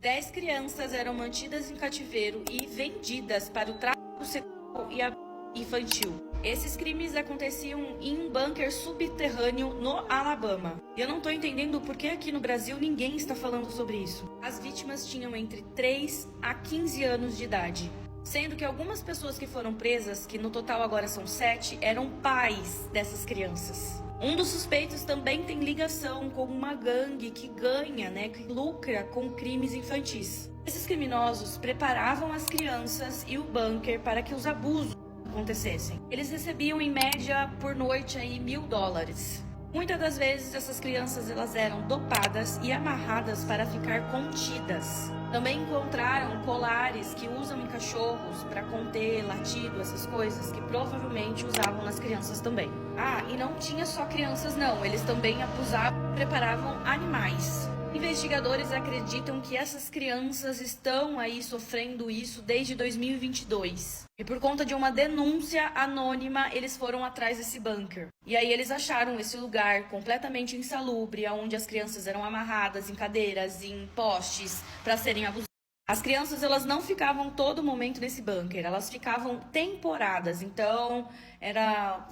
10 crianças eram mantidas em cativeiro e vendidas para o tráfico sexual e abuso infantil. Esses crimes aconteciam em um bunker subterrâneo no Alabama. E eu não tô entendendo por que aqui no Brasil ninguém está falando sobre isso. As vítimas tinham entre 3 a 15 anos de idade, sendo que algumas pessoas que foram presas, que no total agora são 7, eram pais dessas crianças. Um dos suspeitos também tem ligação com uma gangue que ganha, que lucra com crimes infantis. Esses criminosos preparavam as crianças e o bunker para que os abusos acontecessem. Eles recebiam em média por noite aí $1.000. Muitas das vezes essas crianças elas eram dopadas e amarradas para ficar contidas. Também encontraram colares que usam em cachorros para conter latido, essas coisas que provavelmente usavam nas crianças também. E não tinha só crianças não, eles também abusavam e preparavam animais. Investigadores acreditam que essas crianças estão aí sofrendo isso desde 2022. E por conta de uma denúncia anônima, eles foram atrás desse bunker. E aí eles acharam esse lugar completamente insalubre, onde as crianças eram amarradas em cadeiras, em postes, para serem abusadas. As crianças elas não ficavam todo momento nesse bunker, elas ficavam temporadas. Então, era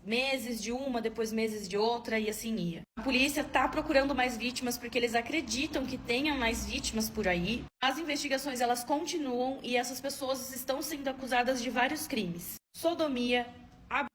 meses de uma, depois meses de outra e assim ia. A polícia tá procurando mais vítimas porque eles acreditam que tenha mais vítimas por aí. As investigações elas continuam e essas pessoas estão sendo acusadas de vários crimes: sodomia, abuso,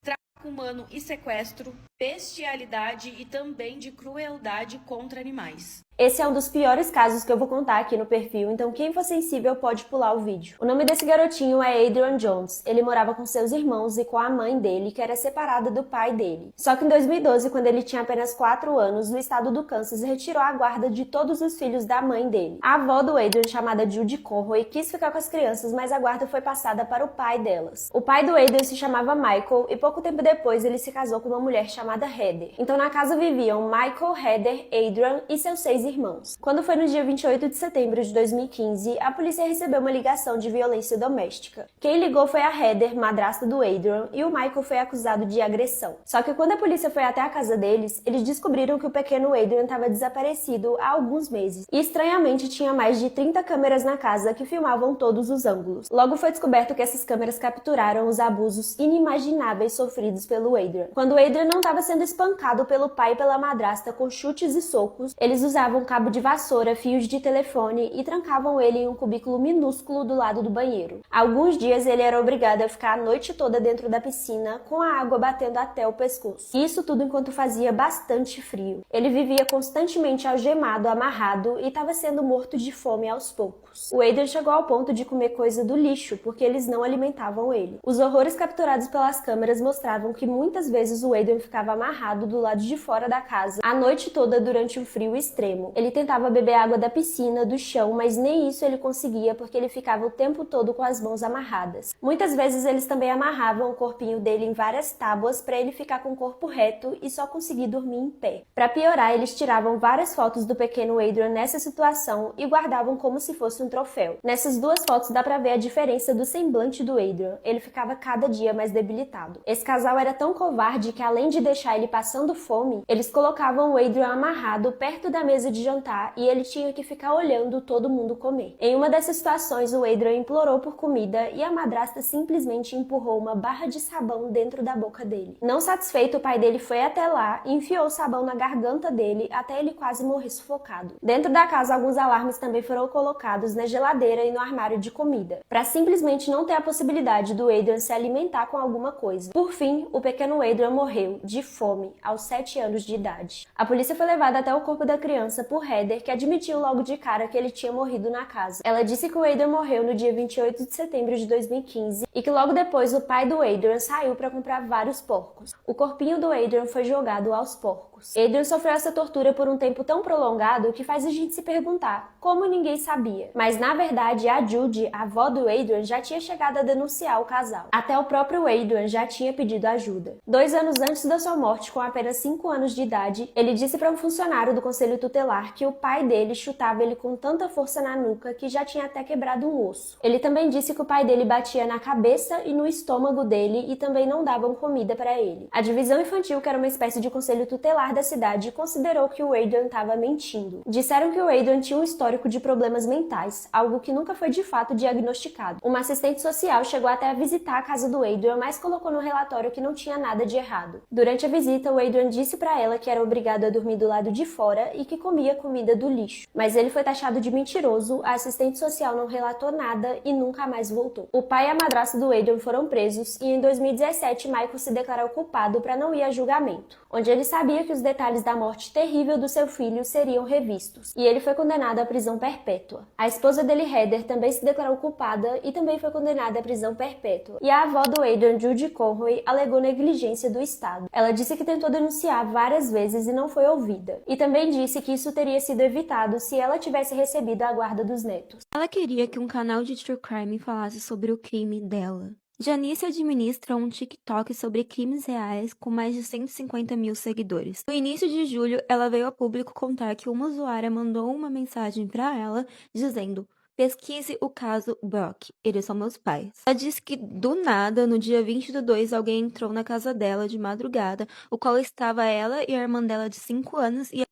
tráfico humano e sequestro, bestialidade e também de crueldade contra animais. Esse é um dos piores casos que eu vou contar aqui no perfil, então quem for sensível pode pular o vídeo. O nome desse garotinho é Adrian Jones. Ele morava com seus irmãos e com a mãe dele, que era separada do pai dele. Só que em 2012, quando ele tinha apenas 4 anos, o estado do Kansas retirou a guarda de todos os filhos da mãe dele. A avó do Adrian, chamada Judy Conroy, quis ficar com as crianças, mas a guarda foi passada para o pai delas. O pai do Adrian se chamava Michael e pouco tempo depois ele se casou com uma mulher chamada Heather. Então na casa viviam Michael, Heather, Adrian e seus 6 irmãos. Quando foi no dia 28 de setembro de 2015, a polícia recebeu uma ligação de violência doméstica. Quem ligou foi a Heather, madrasta do Adrian, e o Michael foi acusado de agressão. Só que quando a polícia foi até a casa deles, eles descobriram que o pequeno Adrian estava desaparecido há alguns meses. E estranhamente tinha mais de 30 câmeras na casa que filmavam todos os ângulos. Logo foi descoberto que essas câmeras capturaram os abusos inimagináveis sofridos pelo Adrian. Quando o Adrian não estava sendo espancado pelo pai e pela madrasta com chutes e socos, eles usavam cabo de vassoura, fios de telefone e trancavam ele em um cubículo minúsculo do lado do banheiro. Alguns dias ele era obrigado a ficar a noite toda dentro da piscina com a água batendo até o pescoço. Isso tudo enquanto fazia bastante frio. Ele vivia constantemente algemado, amarrado e estava sendo morto de fome aos poucos. O Adrian chegou ao ponto de comer coisa do lixo porque eles não alimentavam ele. Os horrores capturados pelas câmeras mostravam que muitas vezes o Adrian ficava amarrado do lado de fora da casa a noite toda durante um frio extremo. Ele tentava beber água da piscina, do chão, mas nem isso ele conseguia porque ele ficava o tempo todo com as mãos amarradas. Muitas vezes eles também amarravam o corpinho dele em várias tábuas para ele ficar com o corpo reto e só conseguir dormir em pé. Para piorar, eles tiravam várias fotos do pequeno Adrian nessa situação e guardavam como se fosse um troféu. Nessas 2 fotos dá para ver a diferença do semblante do Adrian. Ele ficava cada dia mais debilitado. Esse casal era tão covarde que além de deixar ele passando fome, eles colocavam o Adrian amarrado perto da mesa de jantar e ele tinha que ficar olhando todo mundo comer. Em uma dessas situações, o Adrian implorou por comida e a madrasta simplesmente empurrou uma barra de sabão dentro da boca dele. Não satisfeito, o pai dele foi até lá e enfiou o sabão na garganta dele até ele quase morrer sufocado. Dentro da casa, alguns alarmes também foram colocados na geladeira e no armário de comida, para simplesmente não ter a possibilidade do Adrian se alimentar com alguma coisa. Por fim, o pequeno Adrian morreu de fome aos 7 anos de idade. A polícia foi levada até o corpo da criança por Heather, que admitiu logo de cara que ele tinha morrido na casa. Ela disse que o Adrian morreu no dia 28 de setembro de 2015 e que logo depois o pai do Adrian saiu para comprar vários porcos. O corpinho do Adrian foi jogado aos porcos. Adrian sofreu essa tortura por um tempo tão prolongado que faz a gente se perguntar como ninguém sabia. Mas na verdade a Judy, a avó do Adrian, já tinha chegado a denunciar o casal. Até o próprio Adrian já tinha pedido ajuda. 2 anos antes da sua morte, com apenas 5 anos de idade, ele disse para um funcionário do conselho tutelar que o pai dele chutava ele com tanta força na nuca que já tinha até quebrado um osso. Ele também disse que o pai dele batia na cabeça e no estômago dele e também não davam comida para ele. A divisão infantil, que era uma espécie de conselho tutelar popular da cidade considerou que o Adrian estava mentindo. Disseram que o Adrian tinha um histórico de problemas mentais, algo que nunca foi de fato diagnosticado. Uma assistente social chegou até a visitar a casa do Adrian, mas colocou no relatório que não tinha nada de errado. Durante a visita, o Adrian disse para ela que era obrigado a dormir do lado de fora e que comia comida do lixo. Mas ele foi taxado de mentiroso, a assistente social não relatou nada e nunca mais voltou. O pai e a madrasta do Adrian foram presos e em 2017 Michael se declarou culpado para não ir a julgamento, onde ele sabia que os detalhes da morte terrível do seu filho seriam revistos, e ele foi condenado à prisão perpétua. A esposa dele, Heather, também se declarou culpada e também foi condenada à prisão perpétua. E a avó do Adrian, Judy Conroy, alegou negligência do Estado. Ela disse que tentou denunciar várias vezes e não foi ouvida. E também disse que isso teria sido evitado se ela tivesse recebido a guarda dos netos. Ela queria que um canal de true crime falasse sobre o crime dela. Janice administra um TikTok sobre crimes reais com mais de 150 mil seguidores. No início de julho, ela veio a público contar que uma usuária mandou uma mensagem para ela dizendo: pesquise o caso Brock, eles são meus pais. Ela disse que, do nada, no dia 20/2, alguém entrou na casa dela de madrugada, o qual estava ela e a irmã dela de 5 anos e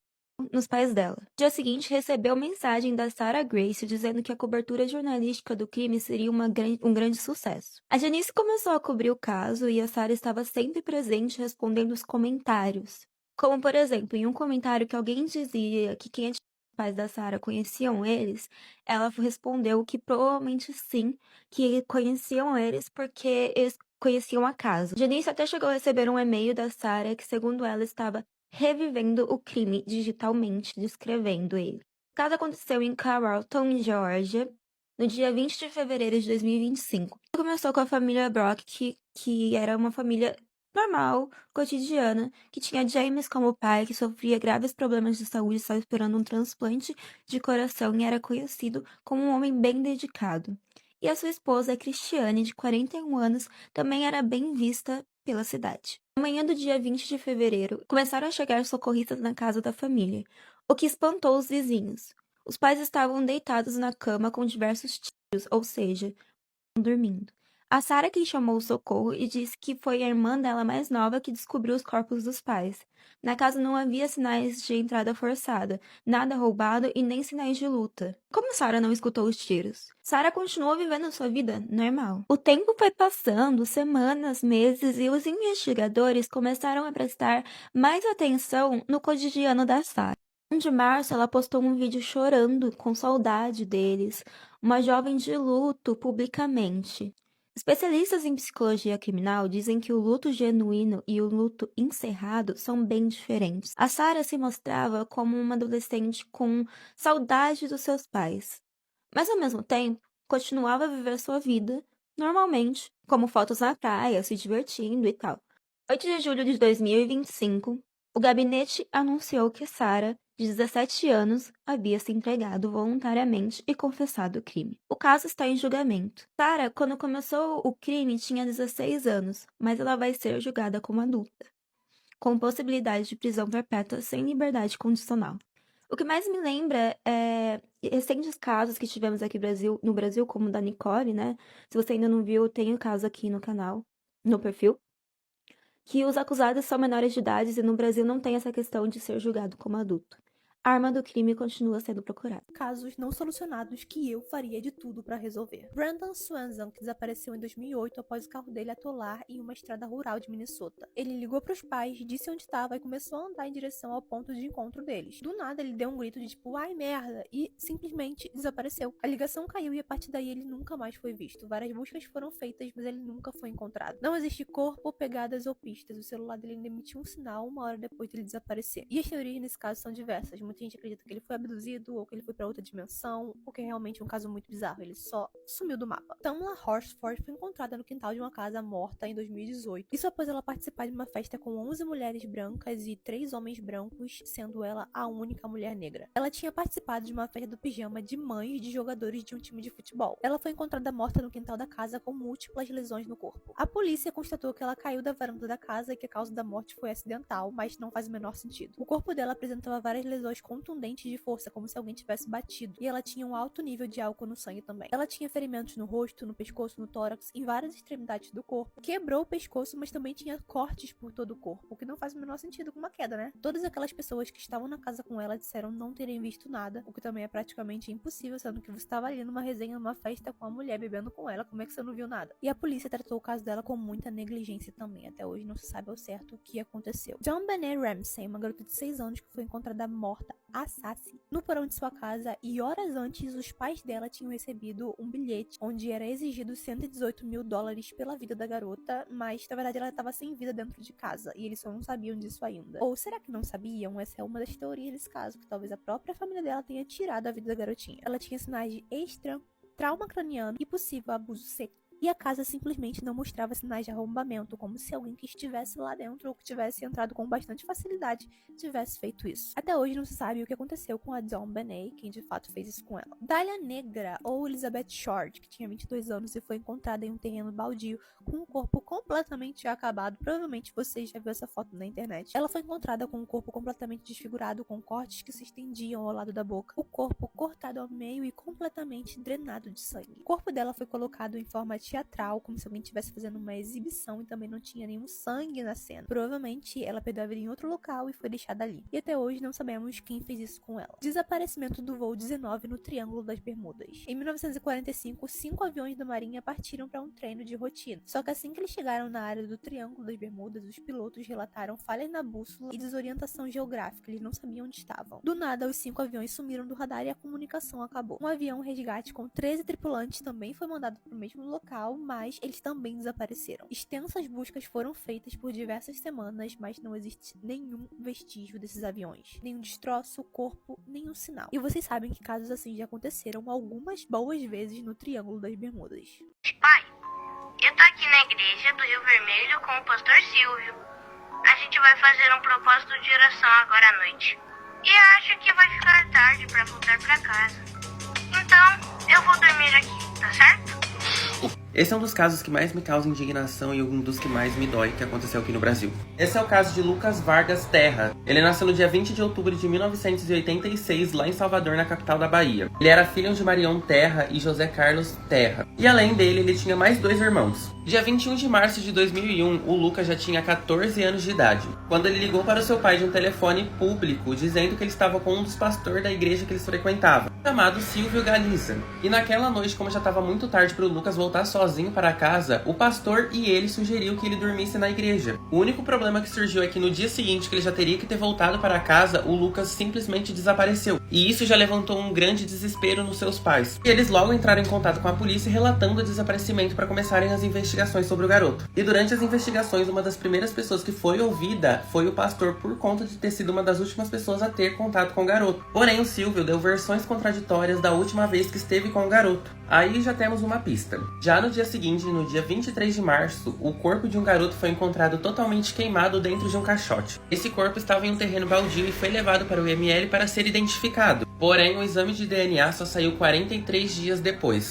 nos pais dela. No dia seguinte, recebeu mensagem da Sarah Grace dizendo que a cobertura jornalística do crime seria um grande sucesso. A Janice começou a cobrir o caso e a Sarah estava sempre presente respondendo os comentários. Como, por exemplo, em um comentário que alguém dizia que quem é os pais da Sarah conheciam eles, ela respondeu que provavelmente sim, que conheciam eles porque eles conheciam a casa. Janice até chegou a receber um e-mail da Sarah que, segundo ela, estava revivendo o crime digitalmente, descrevendo ele. O caso aconteceu em Carrollton, Geórgia, no dia 20 de fevereiro de 2025. Começou com a família Brock, que era uma família normal, cotidiana, que tinha James como pai, que sofria graves problemas de saúde, estava esperando um transplante de coração e era conhecido como um homem bem dedicado. E a sua esposa, Cristiane, de 41 anos, também era bem vista pela cidade. Na manhã do dia 20 de fevereiro, começaram a chegar socorristas na casa da família, o que espantou os vizinhos. Os pais estavam deitados na cama com diversos tiros, ou seja, dormindo. A Sarah quem chamou o socorro e disse que foi a irmã dela mais nova que descobriu os corpos dos pais. Na casa não havia sinais de entrada forçada, nada roubado e nem sinais de luta. Como Sarah não escutou os tiros? Sarah continuou vivendo sua vida normal. O tempo foi passando, semanas, meses, e os investigadores começaram a prestar mais atenção no cotidiano da Sarah. De março, ela postou um vídeo chorando, com saudade deles, uma jovem de luto publicamente. Especialistas em psicologia criminal dizem que o luto genuíno e o luto encerrado são bem diferentes. A Sarah se mostrava como uma adolescente com saudade dos seus pais, mas ao mesmo tempo continuava a viver sua vida normalmente, como fotos na praia, se divertindo e tal. 8 de julho de 2025, o gabinete anunciou que Sarah, de 17 anos, havia se entregado voluntariamente e confessado o crime. O caso está em julgamento. Sarah, quando começou o crime, tinha 16 anos, mas ela vai ser julgada como adulta, com possibilidade de prisão perpétua sem liberdade condicional. O que mais me lembra é recentes casos que tivemos aqui no Brasil, como o da Nicole, né? Se você ainda não viu, tem o caso aqui no canal, no perfil, que os acusados são menores de idade e no Brasil não tem essa questão de ser julgado como adulto. A arma do crime continua sendo procurada. Casos não solucionados que eu faria de tudo para resolver. Brandon Swanson, que desapareceu em 2008 após o carro dele atolar em uma estrada rural de Minnesota. Ele ligou para os pais, disse onde estava e começou a andar em direção ao ponto de encontro deles. Do nada, ele deu um grito de tipo, ai merda, e simplesmente desapareceu. A ligação caiu e a partir daí ele nunca mais foi visto. Várias buscas foram feitas, mas ele nunca foi encontrado. Não existe corpo, pegadas ou pistas. O celular dele ainda emitiu um sinal uma hora depois dele desaparecer. E as teorias nesse caso são diversas. Muita gente acredita que ele foi abduzido, ou que ele foi para outra dimensão, ou que é realmente um caso muito bizarro, ele só sumiu do mapa. Tamla Horsford foi encontrada no quintal de uma casa morta em 2018. Isso após ela participar de uma festa com 11 mulheres brancas e 3 homens brancos, sendo ela a única mulher negra. Ela tinha participado de uma festa do pijama de mães de jogadores de um time de futebol. Ela foi encontrada morta no quintal da casa com múltiplas lesões no corpo. A polícia constatou que ela caiu da varanda da casa e que a causa da morte foi acidental, mas não faz o menor sentido. O corpo dela apresentava várias lesões contundentes de força, como se alguém tivesse batido, e ela tinha um alto nível de álcool no sangue também. Ela tinha ferimentos no rosto, no pescoço, no tórax, em várias extremidades do corpo. Quebrou o pescoço, mas também tinha cortes por todo o corpo, o que não faz o menor sentido com uma queda, né? Todas aquelas pessoas que estavam na casa com ela disseram não terem visto nada, o que também é praticamente impossível, sendo que você estava ali numa resenha, numa festa com a mulher bebendo com ela, como é que você não viu nada? E a polícia tratou o caso dela com muita negligência também, até hoje não se sabe ao certo o que aconteceu. Dawn Benet Ramsey, uma garota de 6 anos que foi encontrada morta, assassina, no porão de sua casa, e horas antes os pais dela tinham recebido um bilhete onde era exigido $118 mil pela vida da garota, mas na verdade ela estava sem vida dentro de casa e eles só não sabiam disso ainda. Ou será que não sabiam? Essa é uma das teorias desse caso, que talvez a própria família dela tenha tirado a vida da garotinha. Ela tinha sinais de trauma craniano e possível abuso sexual. E a casa simplesmente não mostrava sinais de arrombamento, como se alguém que estivesse lá dentro ou que tivesse entrado com bastante facilidade tivesse feito isso. Até hoje não se sabe o que aconteceu com a Dawn Benet, quem de fato fez isso com ela. Dália Negra, ou Elizabeth Short, que tinha 22 anos e foi encontrada em um terreno baldio com um corpo completamente acabado. Provavelmente vocês já viram essa foto na internet. Ela foi encontrada com um corpo completamente desfigurado, com cortes que se estendiam ao lado da boca, o corpo cortado ao meio e completamente drenado de sangue. O corpo dela foi colocado em forma teatral, como se alguém estivesse fazendo uma exibição, e também não tinha nenhum sangue na cena. Provavelmente ela perdeu a vida em outro local e foi deixada ali. E até hoje não sabemos quem fez isso com ela. Desaparecimento do voo 19 no Triângulo das Bermudas. Em 1945, 5 aviões da Marinha partiram para um treino de rotina. Só que assim que eles chegaram na área do Triângulo das Bermudas, os pilotos relataram falhas na bússola e desorientação geográfica. Eles não sabiam onde estavam. Do nada, os 5 aviões sumiram do radar e a comunicação acabou. Um avião resgate com 13 tripulantes também foi mandado para o mesmo local, mas eles também desapareceram. Extensas buscas foram feitas por diversas semanas, mas não existe nenhum vestígio desses aviões. Nenhum destroço, corpo, nenhum sinal. E vocês sabem que casos assim já aconteceram algumas boas vezes no Triângulo das Bermudas. Pai, eu tô aqui na igreja do Rio Vermelho com o pastor Silvio. A gente vai fazer um propósito de oração agora à noite. E eu acho que vai ficar tarde pra voltar pra casa. Então, eu vou dormir aqui, tá certo? Esse é um dos casos que mais me causa indignação e um dos que mais me dói que aconteceu aqui no Brasil. Esse é o caso de Lucas Vargas Terra. Ele nasceu no dia 20 de outubro de 1986, lá em Salvador, na capital da Bahia. Ele era filho de Marião Terra e José Carlos Terra. E além dele, ele tinha mais 2 irmãos. Dia 21 de março de 2001, o Lucas já tinha 14 anos de idade, quando ele ligou para o seu pai de um telefone público, dizendo que ele estava com um dos pastores da igreja que eles frequentavam, chamado Silvio Galiza. E naquela noite, como já estava muito tarde para o Lucas voltar sozinho para casa, o pastor e ele sugeriu que ele dormisse na igreja. O único problema que surgiu é que no dia seguinte, que ele já teria que ter voltado para casa, o Lucas simplesmente desapareceu. E isso já levantou um grande desespero nos seus pais. E eles logo entraram em contato com a polícia, relatando o desaparecimento para começarem as investigações sobre o garoto. E durante as investigações, uma das primeiras pessoas que foi ouvida foi o pastor, por conta de ter sido uma das últimas pessoas a ter contato com o garoto. Porém, o Silvio deu versões contraditórias da última vez que esteve com o garoto. Aí já temos uma pista. Já no dia seguinte, no dia 23 de março, o corpo de um garoto foi encontrado totalmente queimado dentro de um caixote. Esse corpo estava em um terreno baldio e foi levado para o IML para ser identificado. Porém, o exame de DNA só saiu 43 dias depois.